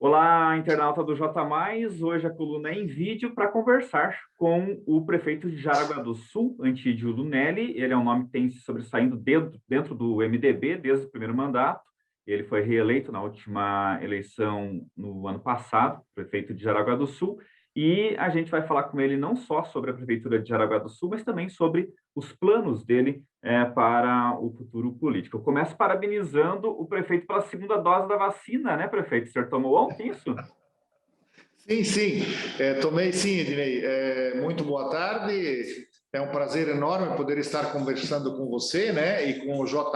Olá, internauta do J+, hoje a coluna é em vídeo para conversar com o prefeito de Jaraguá do Sul, Antídio Lunelli. Ele é um nome que tem se sobressaindo dentro do MDB desde o primeiro mandato. Ele foi reeleito na última eleição no ano passado, prefeito de Jaraguá do Sul, e a gente vai falar com ele não só sobre a prefeitura de Jaraguá do Sul, mas também sobre os planos dele para o futuro político. Eu começo parabenizando o prefeito pela segunda dose da vacina, né, prefeito? O senhor tomou ontem isso? Sim, sim, tomei sim, Ednei. Muito boa tarde, é um prazer enorme poder estar conversando com você, né, e com o J+,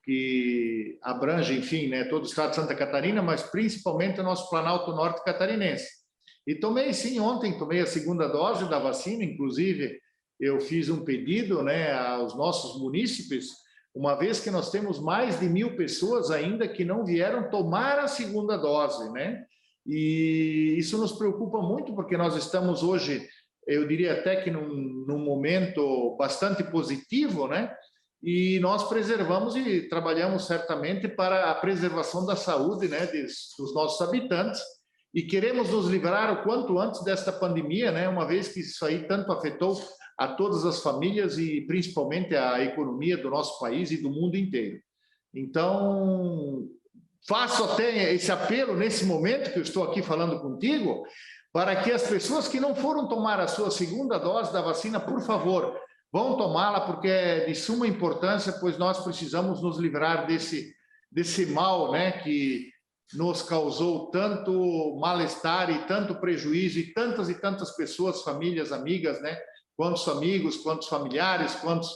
que abrange, enfim, né, todo o estado de Santa Catarina, mas principalmente o nosso Planalto Norte catarinense. E tomei sim ontem, tomei a segunda dose da vacina, inclusive eu fiz um pedido, né, aos nossos munícipes, uma vez que nós temos mais de 1.000 pessoas ainda que não vieram tomar a segunda dose, né? E isso nos preocupa muito, porque nós estamos hoje, eu diria até que num momento bastante positivo, né? E nós preservamos e trabalhamos certamente para a preservação da saúde, né, dos nossos habitantes, e queremos nos livrar o quanto antes desta pandemia, né, uma vez que isso aí tanto afetou a todas as famílias e principalmente a economia do nosso país e do mundo inteiro. Então, faço até esse apelo nesse momento que eu estou aqui falando contigo, para que as pessoas que não foram tomar a sua segunda dose da vacina, por favor, vão tomá-la, porque é de suma importância, pois nós precisamos nos livrar desse mal, né, que nos causou tanto mal-estar e tanto prejuízo, e tantas pessoas, famílias, amigas, né, quantos amigos, quantos familiares, quantos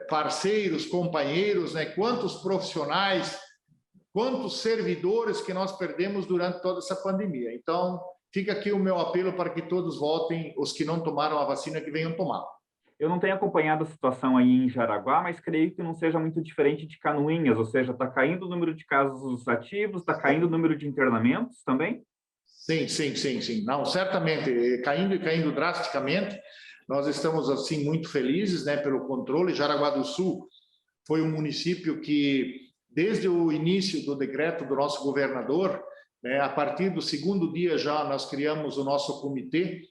parceiros, companheiros, né, quantos profissionais, quantos servidores que nós perdemos durante toda essa pandemia. Então, fica aqui o meu apelo para que todos voltem, os que não tomaram a vacina, que venham tomar. Eu não tenho acompanhado a situação aí em Jaraguá, mas creio que não seja muito diferente de Canoinhas, ou seja, está caindo o número de casos ativos, está caindo o número de internamentos também? Sim. Não, certamente, caindo e caindo drasticamente. Nós estamos, assim, muito felizes, né, pelo controle. Jaraguá do Sul foi um município que, desde o início do decreto do nosso governador, né, a partir do segundo dia já nós criamos o nosso comitê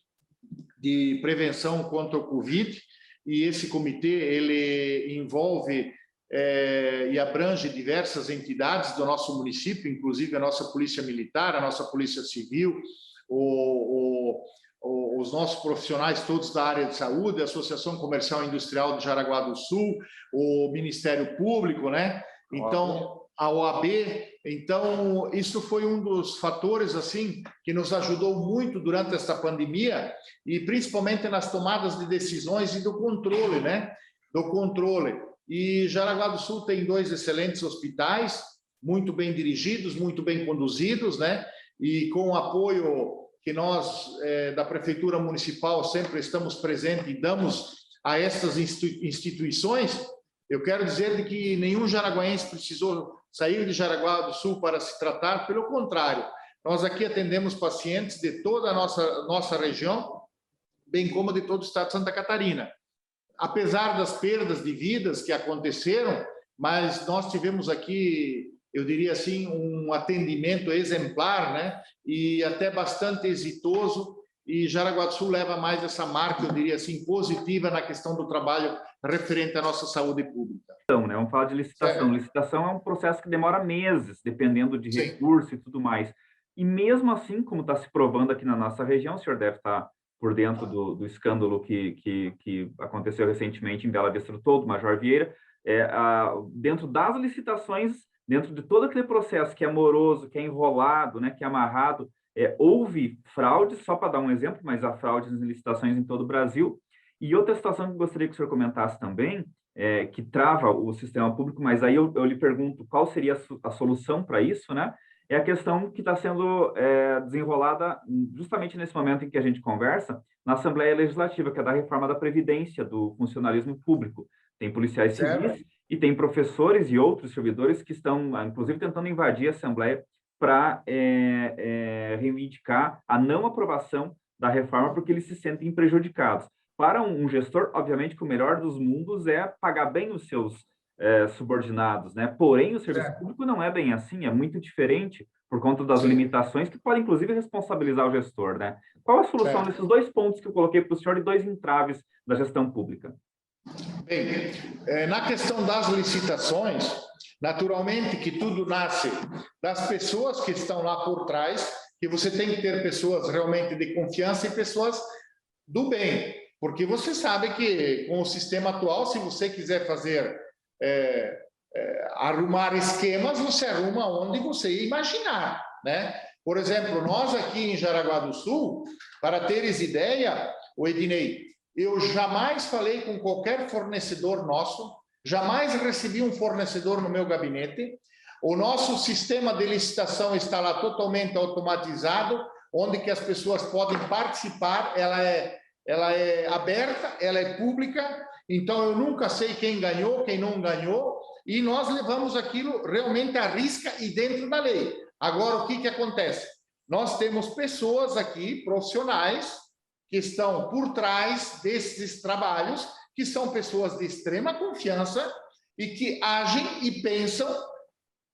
de prevenção contra o Covid, e esse comitê ele envolve e abrange diversas entidades do nosso município, inclusive a nossa Polícia Militar, a nossa Polícia Civil, os nossos profissionais todos da área de saúde, a Associação Comercial e Industrial de Jaraguá do Sul, o Ministério Público, né? Então, a OAB. Então, isso foi um dos fatores assim que nos ajudou muito durante esta pandemia, e principalmente nas tomadas de decisões e do controle, né? Do controle. E Jaraguá do Sul tem 2 excelentes hospitais, muito bem dirigidos, muito bem conduzidos, né? E com o apoio que nós, da Prefeitura Municipal, sempre estamos presentes e damos a essas instituições, eu quero dizer de que nenhum jaraguaense precisou sair de Jaraguá do Sul para se tratar, pelo contrário, nós aqui atendemos pacientes de toda a nossa região, bem como de todo o estado de Santa Catarina. Apesar das perdas de vidas que aconteceram, mas nós tivemos aqui, eu diria assim, um atendimento exemplar, né? E até bastante exitoso, e Jaraguá do Sul leva mais essa marca, eu diria assim, positiva na questão do trabalho referente à nossa saúde pública. Então, né, vamos falar de licitação. Licitação é um processo que demora meses, dependendo de recurso e tudo mais. E mesmo assim, como está se provando aqui na nossa região, o senhor deve estar por dentro do escândalo que aconteceu recentemente em Bela Vista do Toldo, Major Vieira, dentro das licitações, dentro de todo aquele processo que é moroso, que é enrolado, né, que é amarrado, houve fraudes, só para dar um exemplo, mas há fraudes em licitações em todo o Brasil. E outra situação que eu gostaria que o senhor comentasse também, que trava o sistema público, mas aí eu lhe pergunto qual seria a solução para isso, né? É a questão que está sendo desenrolada justamente nesse momento em que a gente conversa, na Assembleia Legislativa, que é da reforma da Previdência, do funcionalismo público. Tem policiais civis e tem professores e outros servidores que estão, inclusive, tentando invadir a Assembleia para reivindicar a não aprovação da reforma, porque eles se sentem prejudicados. Para um gestor, obviamente, que o melhor dos mundos é pagar bem os seus subordinados, né? Porém, o serviço público não é bem assim, é muito diferente por conta das limitações que podem, inclusive, responsabilizar o gestor, né? Qual a solução nesses 2 pontos que eu coloquei para o senhor e 2 entraves da gestão pública? Bem, na questão das licitações, naturalmente que tudo nasce das pessoas que estão lá por trás, que você tem que ter pessoas realmente de confiança e pessoas do bem, porque você sabe que com o sistema atual, se você quiser fazer arrumar esquemas, você arruma onde você imaginar, né? Por exemplo, nós aqui em Jaraguá do Sul, para teres ideia, o Ednei, eu jamais falei com qualquer fornecedor nosso, jamais recebi um fornecedor no meu gabinete. O nosso sistema de licitação está lá totalmente automatizado, onde que as pessoas podem participar, ela é aberta, ela é pública, então eu nunca sei quem ganhou, quem não ganhou, e nós levamos aquilo realmente à risca e dentro da lei. Agora, o que acontece? Nós temos pessoas aqui, profissionais, que estão por trás desses trabalhos, que são pessoas de extrema confiança e que agem e pensam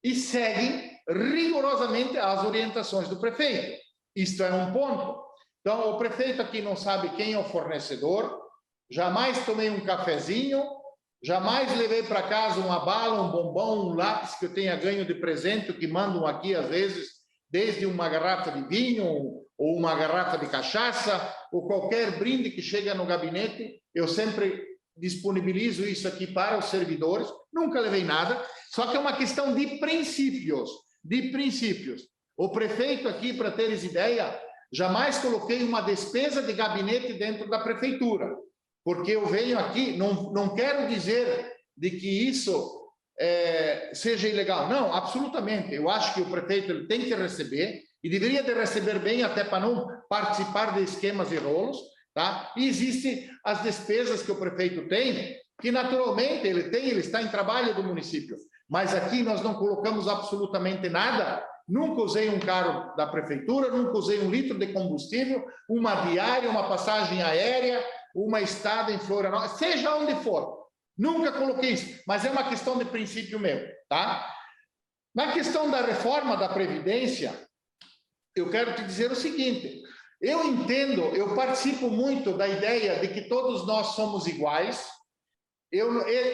e seguem rigorosamente as orientações do prefeito. Isto é um ponto. Então, o prefeito aqui não sabe quem é o fornecedor, jamais tomei um cafezinho, jamais levei para casa uma bala, um bombom, um lápis que eu tenha ganho de presente, que mandam aqui, às vezes, desde uma garrafa de vinho ou uma garrafa de cachaça, ou qualquer brinde que chega no gabinete, eu sempre disponibilizo isso aqui para os servidores, nunca levei nada, só que é uma questão de princípios, O prefeito aqui, para teres ideia, jamais coloquei uma despesa de gabinete dentro da prefeitura, porque eu venho aqui, não quero dizer de que isso seja ilegal. Não, absolutamente. Eu acho que o prefeito ele tem que receber, e deveria de receber bem até para não participar de esquemas e rolos, tá? E existem as despesas que o prefeito tem, que naturalmente ele está em trabalho do município, mas aqui nós não colocamos absolutamente nada. Nunca usei um carro da prefeitura, nunca usei 1 litro de combustível, uma diária, uma passagem aérea, uma estada em Florianópolis, seja onde for. Nunca coloquei isso, mas é uma questão de princípio meu, tá? Na questão da reforma da Previdência, eu quero te dizer o seguinte, eu entendo, eu participo muito da ideia de que todos nós somos iguais.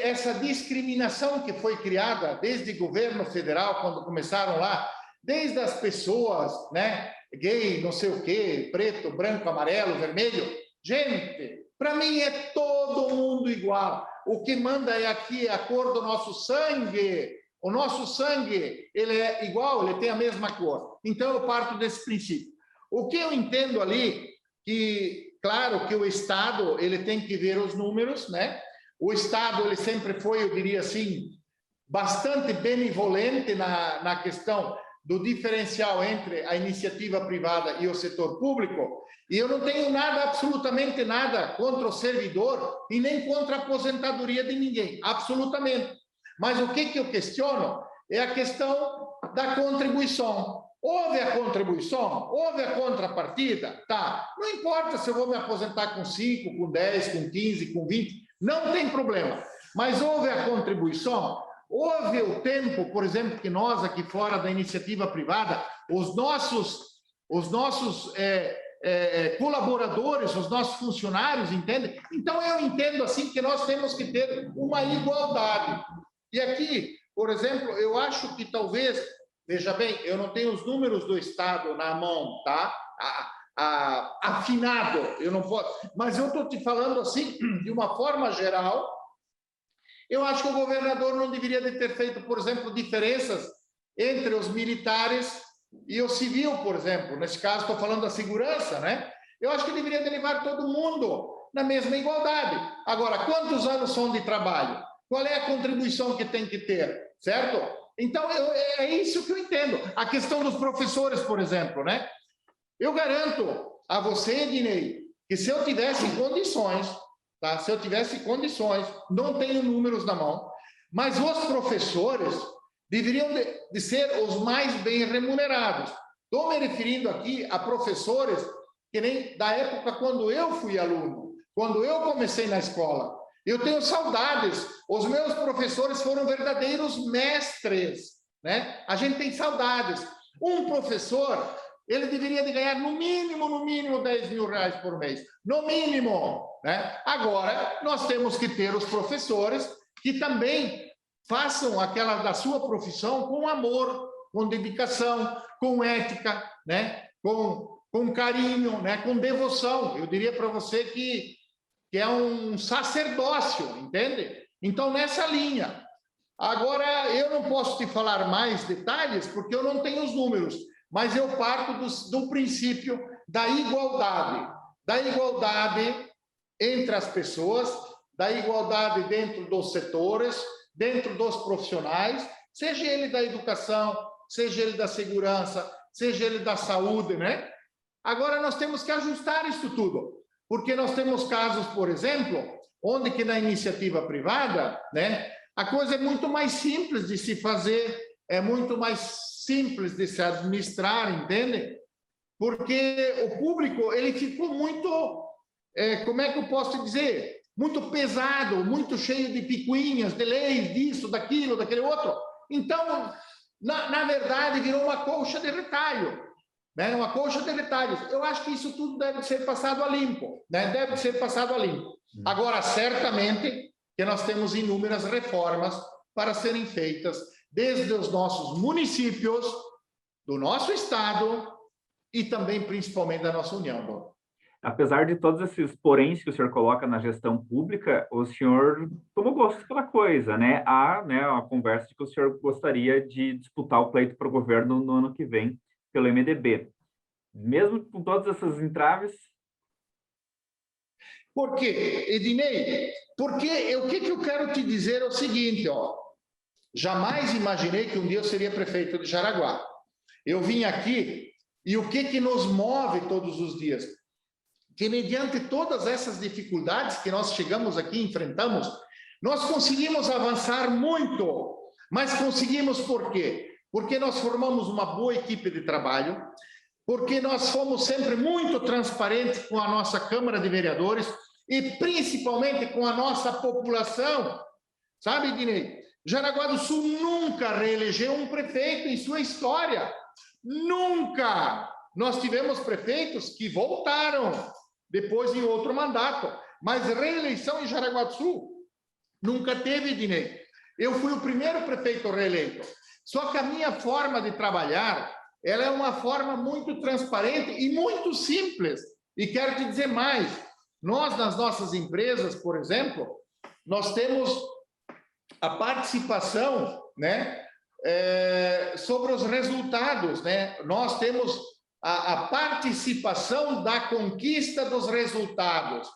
Essa discriminação que foi criada desde o governo federal, quando começaram lá, desde as pessoas, né, gay, não sei o quê, preto, branco, amarelo, vermelho, gente, para mim é todo mundo igual. O que manda é aqui a cor do nosso sangue. O nosso sangue, ele é igual, ele tem a mesma cor. Então, eu parto desse princípio. O que eu entendo ali, que, claro, que o Estado, ele tem que ver os números, né? O Estado, ele sempre foi, eu diria assim, bastante benevolente na questão do diferencial entre a iniciativa privada e o setor público, e eu não tenho nada, absolutamente nada, contra o servidor e nem contra a aposentadoria de ninguém, absolutamente. Mas o que eu questiono é a questão da contribuição. Houve a contribuição? Houve a contrapartida? Tá. Não importa se eu vou me aposentar com 5, com 10, com 15, com 20, não tem problema. Mas houve a contribuição? Houve o tempo, por exemplo, que nós aqui fora da iniciativa privada, os nossos colaboradores, os nossos funcionários, entendem? Então, eu entendo assim que nós temos que ter uma igualdade. E aqui, por exemplo, eu acho que talvez, veja bem, eu não tenho os números do Estado na mão, tá? Afinado, eu não posso, mas eu estou te falando assim, de uma forma geral. Eu acho que o governador não deveria ter feito, por exemplo, diferenças entre os militares e o civil, por exemplo. Nesse caso, estou falando da segurança, né? Eu acho que deveria levar todo mundo na mesma igualdade. Agora, quantos anos são de trabalho? Qual é a contribuição que tem que ter, certo? Então, é isso que eu entendo. A questão dos professores, por exemplo, né? Eu garanto a você, Ednei, que se eu tivesse condições, tá? Se eu tivesse condições, não tenho números na mão, mas os professores deveriam de ser os mais bem remunerados. Estou me referindo aqui a professores que nem da época quando eu fui aluno, quando eu comecei na escola. Eu tenho saudades. Os meus professores foram verdadeiros mestres, né? A gente tem saudades. Um professor, ele deveria de ganhar no mínimo 10 mil reais por mês. No mínimo, né? Agora, nós temos que ter os professores que também façam aquela da sua profissão com amor, com dedicação, com ética, né? Com carinho, né? Com devoção. Eu diria para você que é um sacerdócio, entende? Então, nessa linha. Agora, eu não posso te falar mais detalhes, porque eu não tenho os números, mas eu parto do princípio da igualdade entre as pessoas, da igualdade dentro dos setores, dentro dos profissionais, seja ele da educação, seja ele da segurança, seja ele da saúde, né? Agora, nós temos que ajustar isso tudo. Porque nós temos casos, por exemplo, onde que na iniciativa privada, né, a coisa é muito mais simples de se fazer, é muito mais simples de se administrar, entende? Porque o público, ele ficou muito, como é que eu posso dizer? Muito pesado, muito cheio de picuinhas, de leis, disso, daquilo, daquele outro. Então, na verdade, virou uma colcha de retalho. Né? Uma colcha de detalhes. Eu acho que isso tudo deve ser passado a limpo, né? Deve ser passado a limpo. Agora, certamente que nós temos inúmeras reformas para serem feitas desde os nossos municípios, do nosso estado e também, principalmente, da nossa União. Bom. Apesar de todos esses poréns que o senhor coloca na gestão pública, o senhor tomou gosto pela coisa, né? Há, né, a conversa de que o senhor gostaria de disputar o pleito para o governo no ano que vem, pelo MDB. Mesmo com todas essas entraves? Por quê, Ednei? Porque o que eu quero te dizer é o seguinte, ó. Jamais imaginei que um dia eu seria prefeito de Jaraguá. Eu vim aqui e o que nos move todos os dias? Que mediante todas essas dificuldades que nós chegamos aqui, enfrentamos, nós conseguimos avançar muito. Mas conseguimos por quê? Porque nós formamos uma boa equipe de trabalho, porque nós fomos sempre muito transparentes com a nossa Câmara de Vereadores e principalmente com a nossa população. Sabe, Dinei? Jaraguá do Sul nunca reelegeu um prefeito em sua história. Nunca! Nós tivemos prefeitos que voltaram depois em outro mandato, mas reeleição em Jaraguá do Sul nunca teve, Dinei. Eu fui o primeiro prefeito reeleito. Só que a minha forma de trabalhar, ela é uma forma muito transparente e muito simples. E quero te dizer mais, nós nas nossas empresas, por exemplo, nós temos a participação, né, sobre os resultados, né? Nós temos a participação da conquista dos resultados.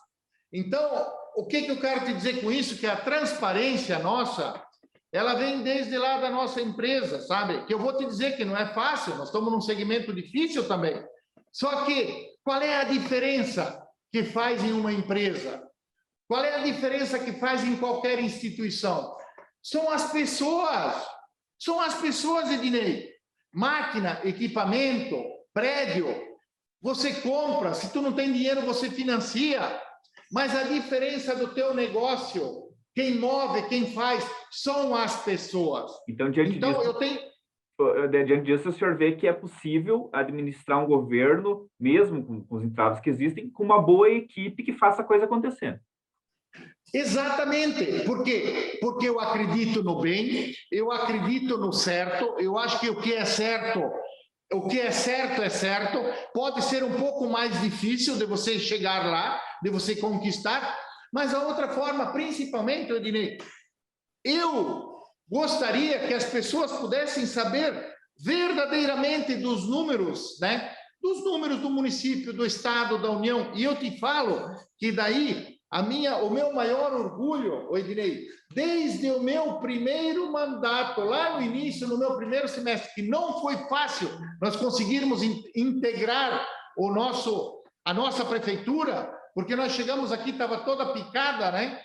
Então, o que eu quero te dizer com isso? Que a transparência nossa, ela vem desde lá da nossa empresa, sabe? Que eu vou te dizer que não é fácil, nós estamos num segmento difícil também. Só que, qual é a diferença que faz em uma empresa? Qual é a diferença que faz em qualquer instituição? São as pessoas, Ednei. Máquina, equipamento, prédio, você compra, se tu não tem dinheiro, você financia. Mas a diferença do teu negócio, quem move, quem faz, são as pessoas. Então, diante disso, o senhor vê que é possível administrar um governo, mesmo com os entraves que existem, com uma boa equipe que faça a coisa acontecer. Exatamente. Por quê? Porque eu acredito no bem, eu acredito no certo, eu acho que o que é certo é certo, pode ser um pouco mais difícil de você chegar lá, de você conquistar, mas a outra forma, principalmente, Ednei, eu gostaria que as pessoas pudessem saber verdadeiramente dos números, né? Dos números do município, do estado, da União. E eu te falo que daí o meu maior orgulho, Ednei, desde o meu primeiro mandato, lá no início, no meu primeiro semestre, que não foi fácil nós conseguirmos integrar a nossa prefeitura, porque nós chegamos aqui, estava toda picada, né?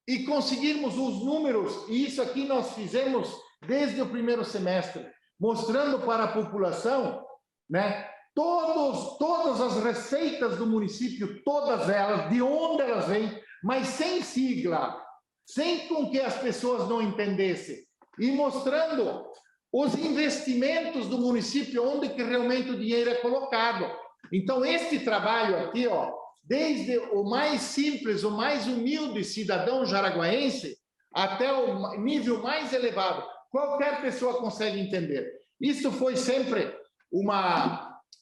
E conseguirmos os números, e isso aqui nós fizemos desde o primeiro semestre, mostrando para a população, né? Todas as receitas do município, todas elas, de onde elas vêm, mas sem sigla, sem com que as pessoas não entendessem, e mostrando os investimentos do município, onde que realmente o dinheiro é colocado. Então, este trabalho aqui, ó, desde o mais simples, o mais humilde cidadão jaraguaense, até o nível mais elevado, qualquer pessoa consegue entender. Isso foi sempre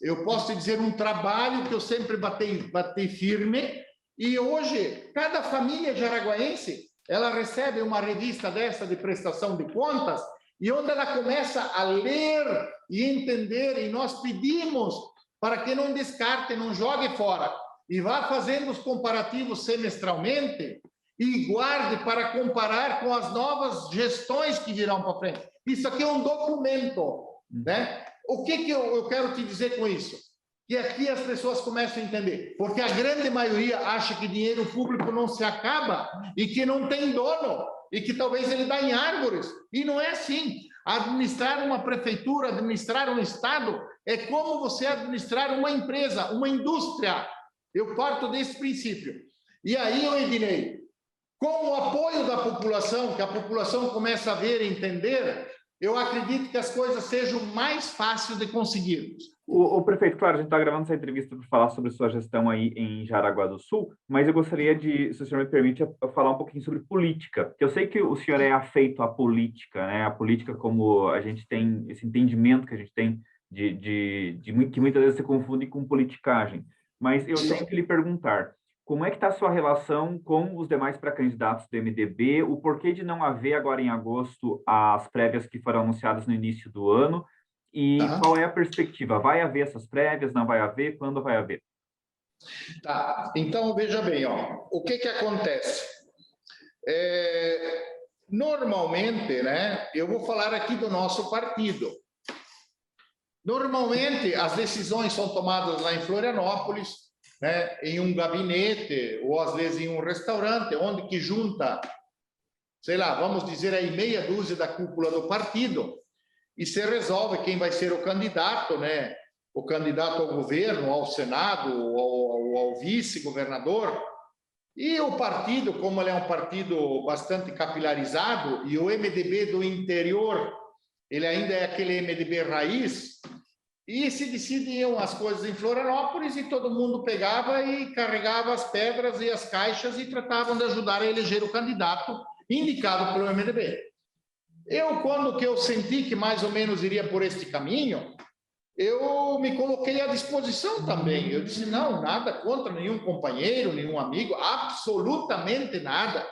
eu posso dizer, um trabalho que eu sempre bati firme, e hoje, cada família jaraguaense, ela recebe uma revista dessa de prestação de contas, e onde ela começa a ler e entender, e nós pedimos para que não descarte, não jogue fora, e vá fazendo os comparativos semestralmente, e guarde para comparar com as novas gestões que virão para frente. Isso aqui é um documento, né? O que eu quero te dizer com isso? Que aqui as pessoas começam a entender, porque a grande maioria acha que dinheiro público não se acaba e que não tem dono, e que talvez ele dá em árvores, e não é assim. Administrar uma prefeitura, administrar um estado, é como você administrar uma empresa, uma indústria. Eu parto desse princípio. E aí, Ednei, com o apoio da população, que a população começa a ver e entender, eu acredito que as coisas sejam mais fáceis de conseguirmos. O prefeito, claro, a gente está gravando essa entrevista para falar sobre sua gestão aí em Jaraguá do Sul, mas eu gostaria de, se o senhor me permite, falar um pouquinho sobre política, porque eu sei que o senhor é afeito à política, né? A política, como a gente tem, esse entendimento que a gente tem que muitas vezes se confunde com politicagem, mas eu tenho que lhe perguntar, como é que está a sua relação com os demais pré-candidatos do MDB, o porquê de não haver agora em agosto as prévias que foram anunciadas no início do ano, e qual é a perspectiva? Vai haver essas prévias? Não vai haver? Quando vai haver? Tá, então veja bem, ó, o que acontece? Normalmente, né, eu vou falar aqui do nosso partido. Normalmente, as decisões são tomadas lá em Florianópolis, né, em um gabinete, ou às vezes em um restaurante, onde que junta, sei lá, vamos dizer aí, meia dúzia da cúpula do partido, e se resolve quem vai ser o candidato, né? O candidato ao governo, ao Senado, ao vice-governador. E o partido, como ele é um partido bastante capilarizado, e o MDB do interior, ele ainda é aquele MDB raiz, e se decidiam as coisas em Florianópolis, e todo mundo pegava e carregava as pedras e as caixas e tratavam de ajudar a eleger o candidato indicado pelo MDB. Quando que eu senti que mais ou menos iria por este caminho, eu me coloquei à disposição também. Eu disse, não, nada contra nenhum companheiro, nenhum amigo, absolutamente nada.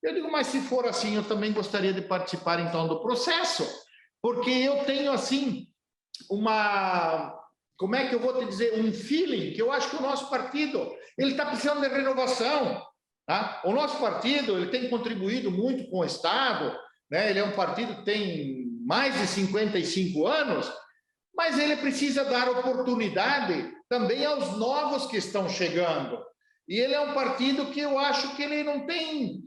Eu digo, mas se for assim, eu também gostaria de participar, então, do processo, porque eu tenho, assim, como é que eu vou te dizer, um feeling, que eu acho que o nosso partido, ele está precisando de renovação, tá? O nosso partido, ele tem contribuído muito com o Estado, né? Ele é um partido que tem mais de 55 anos, mas ele precisa dar oportunidade também aos novos que estão chegando. E ele é um partido que eu acho que ele não tem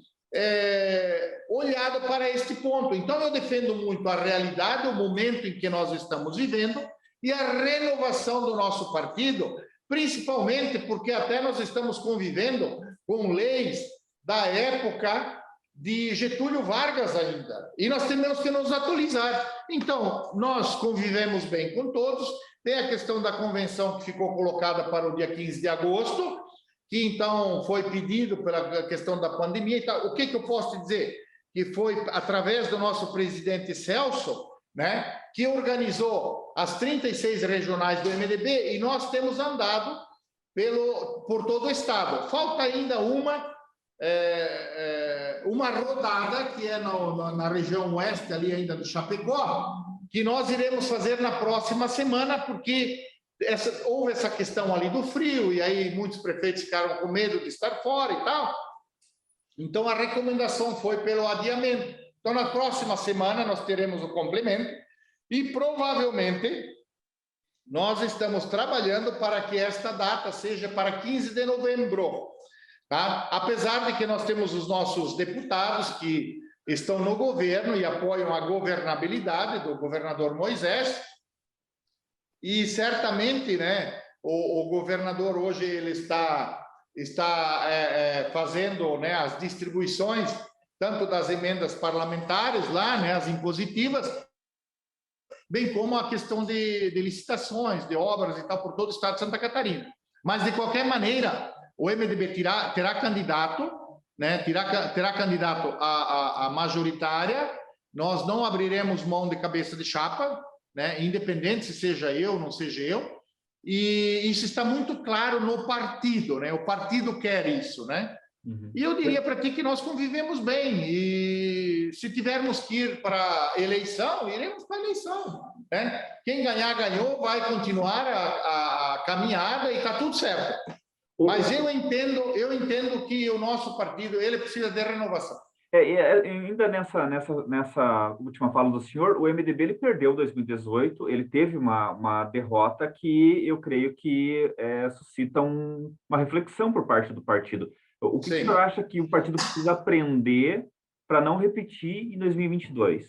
olhado para este ponto. Então, eu defendo muito a realidade, o momento em que nós estamos vivendo, e a renovação do nosso partido, principalmente porque até nós estamos convivendo com leis da época de Getúlio Vargas ainda, e nós temos que nos atualizar. Então, nós convivemos bem com todos, tem a questão da convenção que ficou colocada para o dia 15 de agosto, que então foi pedido pela questão da pandemia. Então, o que eu posso dizer? Que foi através do nosso presidente Celso, né, que organizou as 36 regionais do MDB, e nós temos andado por todo o estado. Falta ainda uma rodada, que é na região oeste, ali ainda do Chapecó, que nós iremos fazer na próxima semana, porque houve essa questão ali do frio, e aí muitos prefeitos ficaram com medo de estar fora e tal. Então, a recomendação foi pelo adiamento. Então, na próxima semana, nós teremos o complemento, e provavelmente nós estamos trabalhando para que esta data seja para 15 de novembro. Tá? Apesar de que nós temos os nossos deputados que estão no governo e apoiam a governabilidade do governador Moisés, e certamente, né, o governador hoje ele está fazendo, né, as distribuições, tanto das emendas parlamentares lá, né, as impositivas, bem como a questão de licitações, de obras e tal, por todo o estado de Santa Catarina. Mas, de qualquer maneira, o MDB terá candidato, né, terá candidato à majoritária. Nós não abriremos mão de cabeça de chapa, né, independente se seja eu ou não seja eu, e isso está muito claro no partido, né? O partido quer isso, né? Uhum. E eu diria para ti que nós convivemos bem, e se tivermos que ir para eleição, iremos para eleição, né? Quem ganhar, ganhou, vai continuar a caminhada e está tudo certo. Mas eu entendo que o nosso partido, ele precisa de renovação. Ainda nessa última fala do senhor, o MDB ele perdeu 2018, ele teve uma derrota que eu creio que suscita uma reflexão por parte do partido. O que o senhor acha que o partido precisa aprender para não repetir em 2022?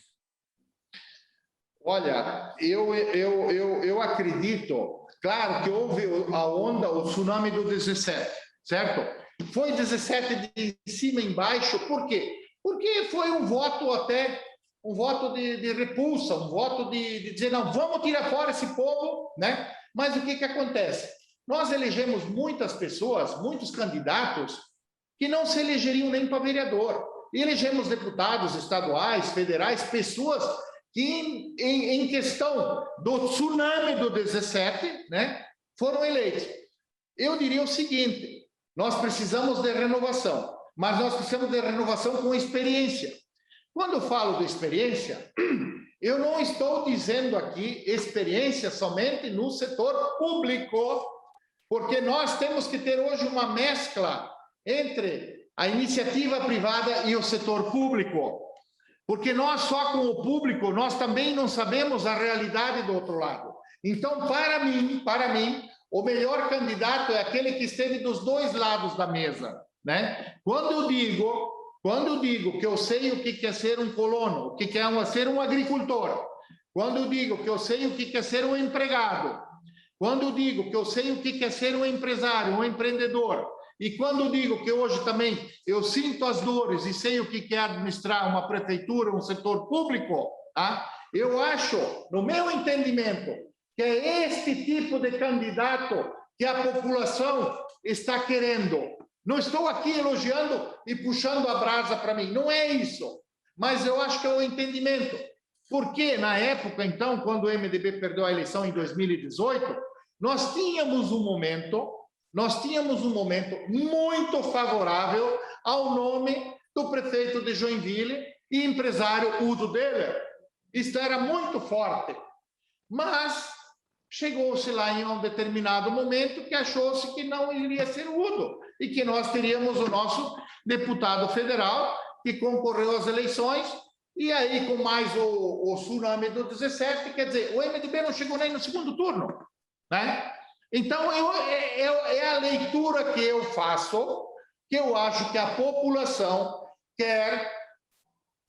Olha, eu acredito, claro que houve a onda, o tsunami do 17, certo? Foi 17 de cima e embaixo, por quê? Porque foi um voto de repulsa, um voto de dizer, não, vamos tirar fora esse povo, né? Mas o que acontece? Nós elegemos muitas pessoas, muitos candidatos, que não se elegeriam nem para vereador. E elegemos deputados estaduais, federais, pessoas que, em questão do tsunami do 17, né, foram eleitos. Eu diria o seguinte, nós precisamos de renovação, mas nós precisamos de renovação com experiência. Quando eu falo de experiência, eu não estou dizendo aqui experiência somente no setor público, porque nós temos que ter hoje uma mescla entre a iniciativa privada e o setor público. Porque nós só com o público, nós também não sabemos a realidade do outro lado. Então, para mim, o melhor candidato é aquele que esteve dos dois lados da mesa, né? Quando eu digo que eu sei o que é ser um colono, o que é ser um agricultor, quando eu digo que eu sei o que é ser um empregado, quando eu digo que eu sei o que é ser um empresário, um empreendedor, e quando digo que hoje também eu sinto as dores e sei o que é administrar uma prefeitura, um setor público, tá? Eu acho, no meu entendimento, que é este tipo de candidato que a população está querendo. Não estou aqui elogiando e puxando a brasa para mim, não é isso. Mas eu acho que é o entendimento. Porque na época, então, quando o MDB perdeu a eleição em 2018, nós tínhamos um momento muito favorável ao nome do prefeito de Joinville e empresário Udo Deller. Isso era muito forte. Mas chegou-se lá em um determinado momento que achou-se que não iria ser Udo e que nós teríamos o nosso deputado federal que concorreu às eleições e aí com mais o tsunami do 17, quer dizer, o MDB não chegou nem no segundo turno, né? Então, é a leitura que eu faço, que eu acho que a população quer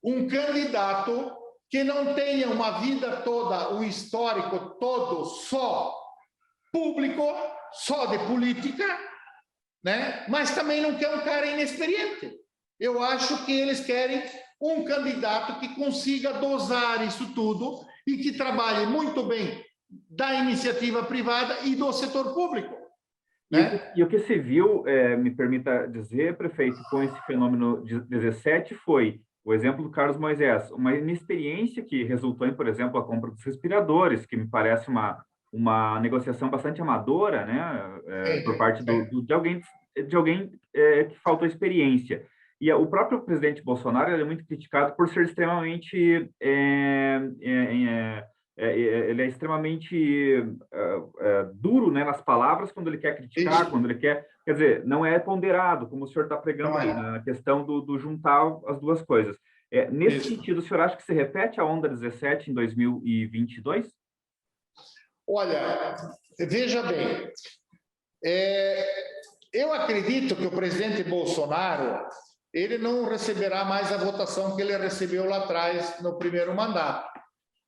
um candidato que não tenha uma vida toda, um histórico todo só público, só de política, né? Mas também não quer um cara inexperiente. Eu acho que eles querem um candidato que consiga dosar isso tudo e que trabalhe muito bem da iniciativa privada e do setor público. Né? E o que se viu, me permita dizer, prefeito, com esse fenômeno de 17 foi o exemplo do Carlos Moisés, uma inexperiência que resultou em, por exemplo, a compra dos respiradores, que me parece uma negociação bastante amadora, né, por parte de alguém que faltou experiência. E o próprio presidente Bolsonaro é muito criticado por ser extremamente ele é extremamente duro, né, nas palavras quando ele quer criticar, isso. Quando ele quer dizer, não é ponderado, como o senhor está pregando aí, na questão do juntar as duas coisas. Nesse isso. sentido, o senhor acha que se repete a onda 17 em 2022? Olha, veja bem, eu acredito que o presidente Bolsonaro ele não receberá mais a votação que ele recebeu lá atrás no primeiro mandato.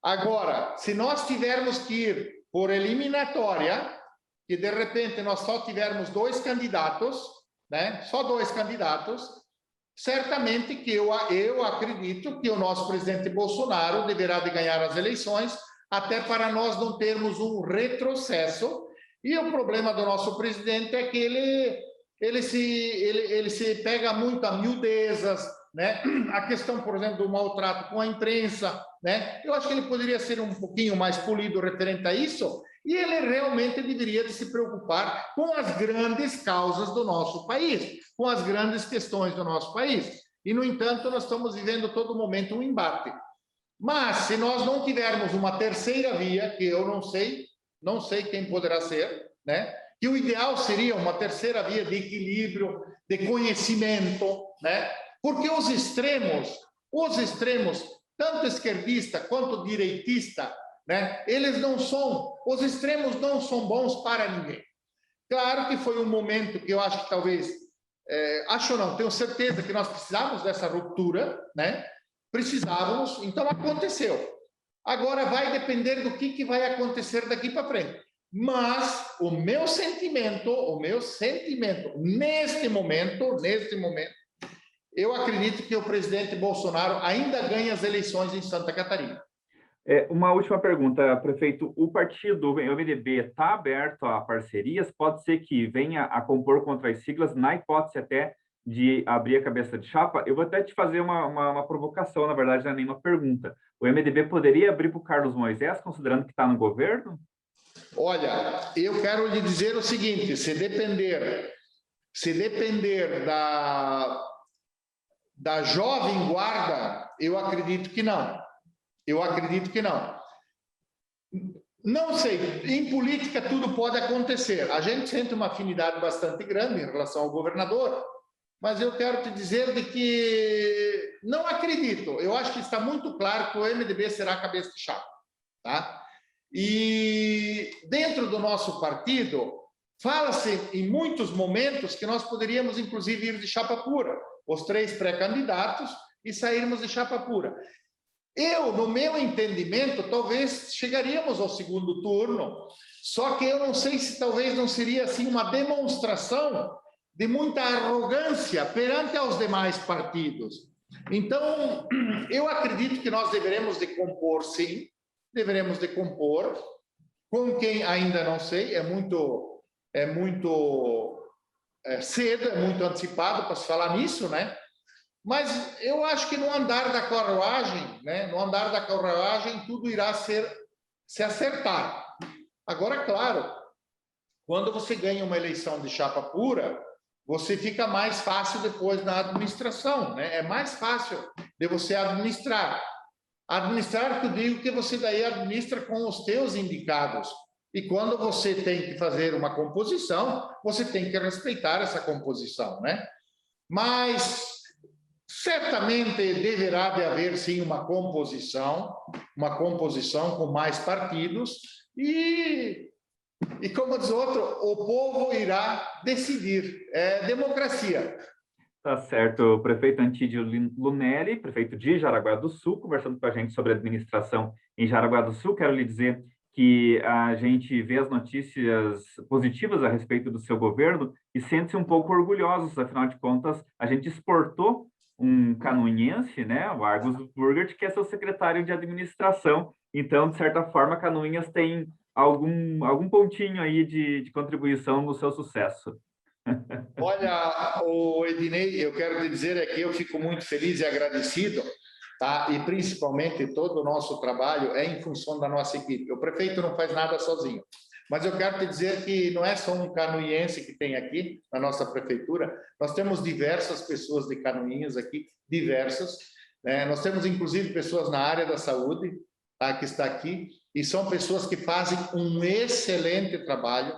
Agora, se nós tivermos que ir por eliminatória, e de repente nós só tivermos 2 candidatos, né? Só 2 candidatos. Certamente que eu acredito que o nosso presidente Bolsonaro deverá de ganhar as eleições, até para nós não termos um retrocesso. E o problema do nosso presidente é que ele se pega muito a miudezas, né? A questão, por exemplo, do maltrato com a imprensa, né? Eu acho que ele poderia ser um pouquinho mais polido referente a isso, e ele realmente deveria de se preocupar com as grandes causas do nosso país, com as grandes questões do nosso país. E, no entanto, nós estamos vivendo todo momento um embate. Mas, se nós não tivermos uma terceira via, que eu não sei quem poderá ser, né? Que o ideal seria uma terceira via de equilíbrio, de conhecimento, né? Porque os extremos, tanto esquerdista quanto direitista, né? Os extremos não são bons para ninguém. Claro que foi um momento que eu acho que talvez, tenho certeza que nós precisávamos dessa ruptura, né? Precisávamos, então aconteceu. Agora vai depender do que vai acontecer daqui para frente. Mas o meu sentimento, neste momento, eu acredito que o presidente Bolsonaro ainda ganha as eleições em Santa Catarina. Uma última pergunta, prefeito. O partido, o MDB, está aberto a parcerias? Pode ser que venha a compor contra as siglas, na hipótese até de abrir a cabeça de chapa? Eu vou até te fazer uma provocação, na verdade, não é nenhuma pergunta. O MDB poderia abrir para o Carlos Moisés, considerando que está no governo? Olha, eu quero lhe dizer o seguinte, se depender da jovem guarda, eu acredito que não. Não sei, em política tudo pode acontecer. A gente sente uma afinidade bastante grande em relação ao governador, mas eu quero te dizer de que não acredito. Eu acho que está muito claro que o MDB será a cabeça de chapa, tá? E dentro do nosso partido, fala-se em muitos momentos que nós poderíamos, inclusive, ir de chapa pura, os 3 pré-candidatos, e sairmos de chapa pura. No meu entendimento, talvez chegaríamos ao segundo turno, só que eu não sei se talvez não seria assim uma demonstração de muita arrogância perante aos demais partidos. Então, eu acredito que nós deveremos de compor, sim, deveremos de compor, com quem ainda não sei, é muito cedo, é muito antecipado para se falar nisso, né? Mas eu acho que no andar da carruagem, né? No andar da carruagem, tudo irá se acertar. Agora, claro, quando você ganha uma eleição de chapa pura, você fica mais fácil depois na administração, né? É mais fácil de você administrar. Administrar, que eu digo que você daí administra com os teus indicados. E quando você tem que fazer uma composição, você tem que respeitar essa composição, né? Mas certamente deverá de haver, sim, uma composição com mais partidos e como diz outro, o povo irá decidir. É democracia. Tá certo. Prefeito Antídio Lunelli, prefeito de Jaraguá do Sul, conversando com a gente sobre a administração em Jaraguá do Sul. Quero lhe dizer que a gente vê as notícias positivas a respeito do seu governo e sente-se um pouco orgulhosos, afinal de contas, a gente exportou um canoinhense, né, o Argus Burgert, que é seu secretário de administração. Então, de certa forma, Canoinhas tem algum pontinho aí de contribuição no seu sucesso. Olha, o Ednei, eu quero te dizer que eu fico muito feliz e agradecido, tá? E principalmente todo o nosso trabalho é em função da nossa equipe. O prefeito não faz nada sozinho. Mas eu quero te dizer que não é só um canoiense que tem aqui na nossa prefeitura, nós temos diversas pessoas de Canoinhas aqui, diversas, né? Nós temos inclusive pessoas na área da saúde, tá? Que está aqui, e são pessoas que fazem um excelente trabalho.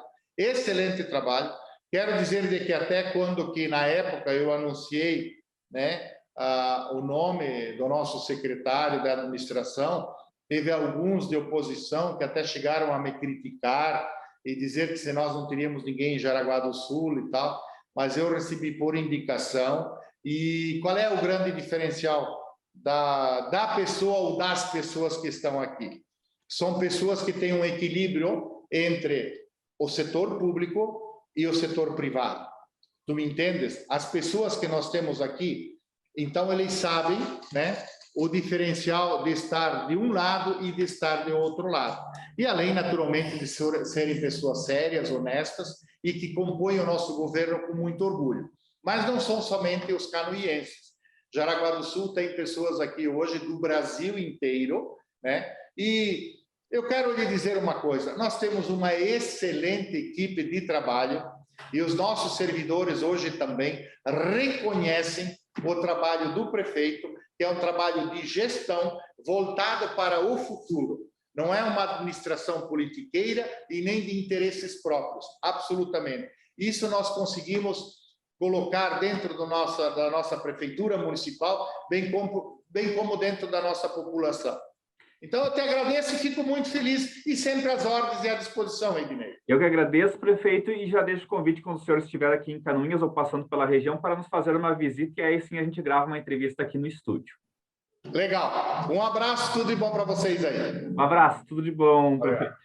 Quero dizer de que até quando que na época eu anunciei, né, o nome do nosso secretário da administração, teve alguns de oposição que até chegaram a me criticar e dizer que se nós não teríamos ninguém em Jaraguá do Sul e tal, mas eu recebi por indicação. E qual é o grande diferencial da pessoa ou das pessoas que estão aqui? São pessoas que têm um equilíbrio entre o setor público e o setor privado. tu me entendes? As pessoas que nós temos aqui, então eles sabem, né, o diferencial de estar de um lado e de estar de outro lado. E além, naturalmente, de serem pessoas sérias, honestas e que compõem o nosso governo com muito orgulho. Mas não são somente os canoienses. Jaraguá do Sul tem pessoas aqui hoje do Brasil inteiro, né? E eu quero lhe dizer uma coisa, nós temos uma excelente equipe de trabalho e os nossos servidores hoje também reconhecem o trabalho do prefeito, que é um trabalho de gestão voltado para o futuro. Não é uma administração politiqueira e nem de interesses próprios, absolutamente. Isso nós conseguimos colocar dentro da nossa prefeitura municipal, bem como dentro da nossa população. Então, eu te agradeço e fico muito feliz e sempre às ordens e à disposição, Ednei. Eu que agradeço, prefeito, e já deixo o convite quando o senhor estiver aqui em Canoinhas ou passando pela região para nos fazer uma visita e aí sim a gente grava uma entrevista aqui no estúdio. Legal. Um abraço, tudo de bom para vocês aí. Um abraço, tudo de bom, prefeito.